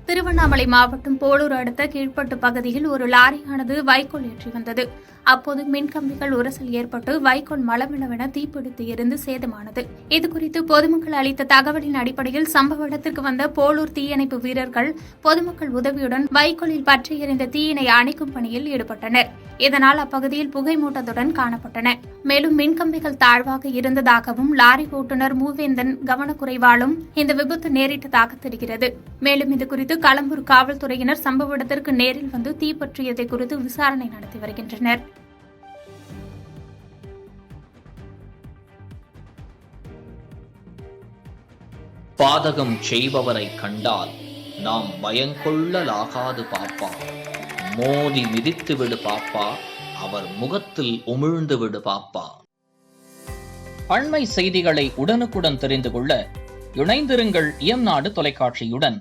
திருவண்ணாமலை மாவட்டம் போலூர் அடுத்த கீழ்பட்டு பகுதியில் ஒரு லாரியானது வைக்கோல் ஏற்றி வந்தது. அப்போது மின்கம்பிகள் உரசல் ஏற்பட்டு வைக்கோல் மளமளவென தீப்பிடித்து எரிந்து சேதமானது. இதுகுறித்து பொதுமக்கள் அளித்த தகவலின் அடிப்படையில் சம்பவ இடத்திற்கு வந்த போலூர் தீயணைப்பு வீரர்கள் பொதுமக்கள் உதவியுடன் வைக்கோலில் பற்றி எறிந்த தீயினை அணைக்கும் பணியில் ஈடுபட்டனர். இதனால் அப்பகுதியில் புகை மூட்டத்துடன் காணப்பட்டன. மேலும் மின்கம்பிகள் தாழ்வாக இருந்ததாகவும் லாரி ஓட்டுநர் மூவேந்தன் கவனக்குறைவாலும் இந்த விபத்து நேரிட்டதாக தெரிகிறது. மேலும் இதுகுறித்து களம்பூர் காவல்துறையினர் சம்பவ இடத்திற்கு நேரில் வந்து தீப்பற்றியதை குறித்து விசாரணை நடத்தி வருகின்றனர். பாதகம் செய்பவரை கண்டால் நாம் பயங்கொள்ளலாகாது பாப்பா. மோதி மிதித்து விடு பாப்பா, அவர் முகத்தில் உமிழ்ந்து விடு பாப்பா. அண்மை செய்திகளை உடனுக்குடன் தெரிந்து கொள்ள இணைந்திருங்கள் இயம்நாடு தொலைக்காட்சியுடன்.